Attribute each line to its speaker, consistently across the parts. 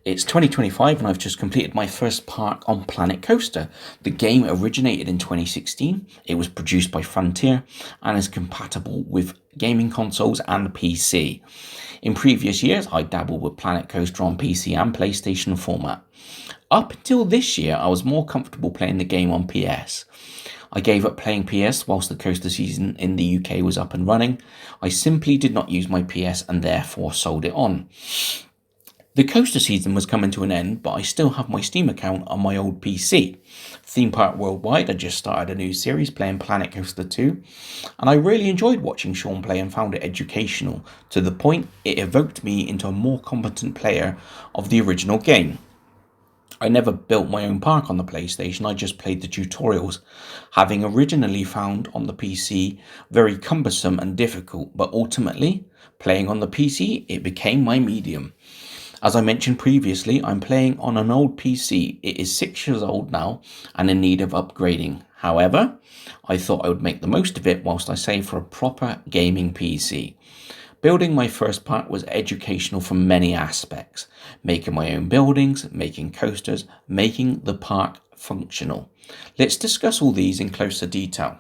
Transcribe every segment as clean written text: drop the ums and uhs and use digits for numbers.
Speaker 1: It's 2025 and I've just completed my first park on Planet Coaster. The game originated in 2016, it was produced by Frontier and is compatible with gaming consoles and PC. In previous years, I dabbled with Planet Coaster on PC and PlayStation format. Up until this year, I was more comfortable playing the game on PS. I gave up playing PS whilst the coaster season in the UK was up and running. I simply did not use my PS and therefore sold it on. The coaster season was coming to an end, but I still have my Steam account on my old PC. Theme Park Worldwide, I just started a new series playing Planet Coaster 2, and I really enjoyed watching Sean play and found it educational, to the point it evoked me into a more competent player of the original game. I never built my own park on the PlayStation, I just played the tutorials, having originally found on the PC very cumbersome and difficult, but ultimately, playing on the PC, it became my medium. As I mentioned previously, I'm playing on an old PC. It is 6 years old now and in need of upgrading. However, I thought I would make the most of it whilst I save for a proper gaming PC. Building my first park was educational from many aspects. Making my own buildings, making coasters, making the park functional. Let's discuss all these in closer detail.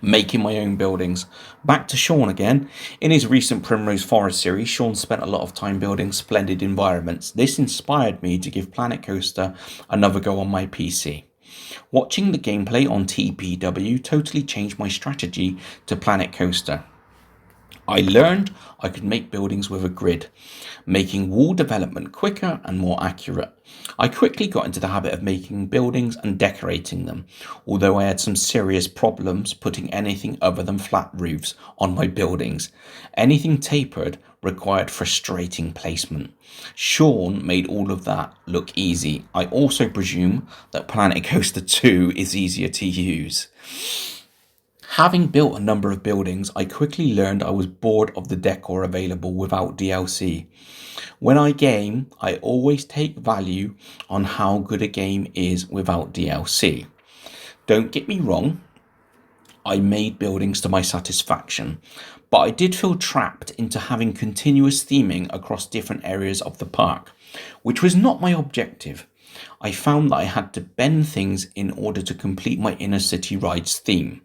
Speaker 1: Making my own buildings. Back to Sean again. In his recent Primrose Forest series, Sean spent a lot of time building splendid environments. This inspired me to give Planet Coaster another go on my PC. Watching the gameplay on TPW totally changed my strategy to Planet Coaster. I learned I could make buildings with a grid, making wall development quicker and more accurate. I quickly got into the habit of making buildings and decorating them, although I had some serious problems putting anything other than flat roofs on my buildings. Anything tapered required frustrating placement. Sean made all of that look easy. I also presume that Planet Coaster 2 is easier to use. Having built a number of buildings, I quickly learned I was bored of the decor available without DLC. When I game, I always take value on how good a game is without DLC. Don't get me wrong, I made buildings to my satisfaction, but I did feel trapped into having continuous theming across different areas of the park, which was not my objective. I found that I had to bend things in order to complete my inner city rides theme.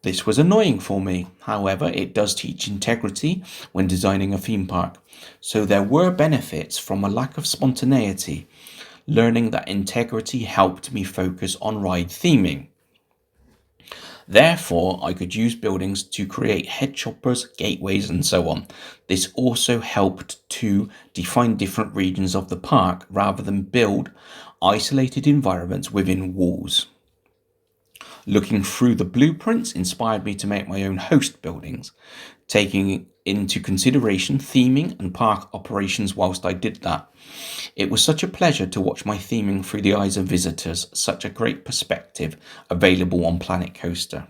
Speaker 1: This was annoying for me, however, it does teach integrity when designing a theme park, so there were benefits from a lack of spontaneity. Learning that integrity helped me focus on ride theming. Therefore, I could use buildings to create head choppers, gateways, and so on. This also helped to define different regions of the park rather than build isolated environments within walls. Looking through the blueprints inspired me to make my own host buildings, taking into consideration theming and park operations whilst I did that. It was such a pleasure to watch my theming through the eyes of visitors, such a great perspective available on Planet Coaster.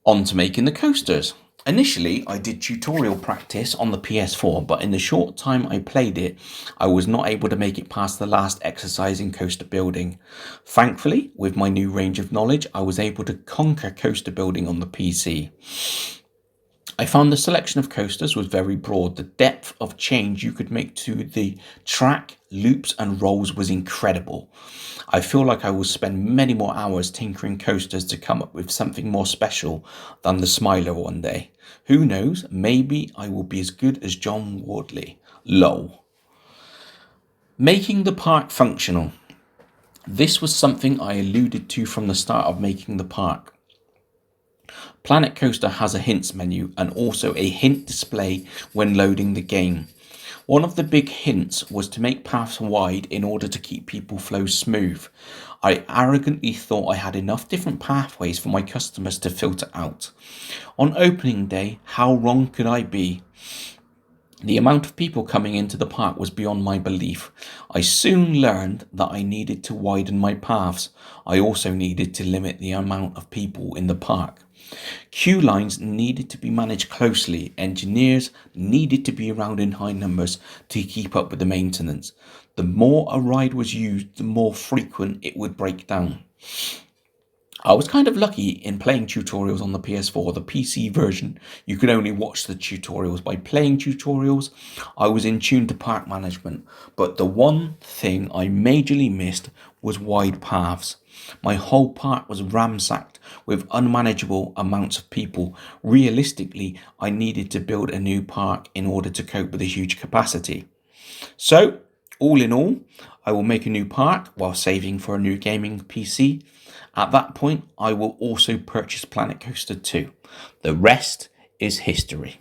Speaker 1: On to making the coasters. Initially, I did tutorial practice on the PS4, but in the short time I played it, I was not able to make it past the last exercise in coaster building. Thankfully, with my new range of knowledge, I was able to conquer coaster building on the PC. I found the selection of coasters was very broad. The depth of change you could make to the track, loops and rolls was incredible. I feel like I will spend many more hours tinkering coasters to come up with something more special than the Smiler one day. Who knows, maybe I will be as good as John Wardley. Lol. Making the park functional. This was something I alluded to from the start of making the park. Planet Coaster has a hints menu and also a hint display when loading the game. One of the big hints was to make paths wide in order to keep people flow smooth. I arrogantly thought I had enough different pathways for my customers to filter out. On opening day, how wrong could I be? The amount of people coming into the park was beyond my belief. I soon learned that I needed to widen my paths. I also needed to limit the amount of people in the park. Queue lines needed to be managed closely. Engineers needed to be around in high numbers to keep up with the maintenance. The more a ride was used, the more frequent it would break down. I was kind of lucky in playing tutorials on the PS4. The PC version, you could only watch the tutorials. By playing tutorials, I was in tune to park management. But the one thing I majorly missed was wide paths. My whole park was ramsacked with unmanageable amounts of people. Realistically, I needed to build a new park in order to cope with the huge capacity. So, all in all, I will make a new park while saving for a new gaming PC. At that point, I will also purchase Planet Coaster 2. The rest is history.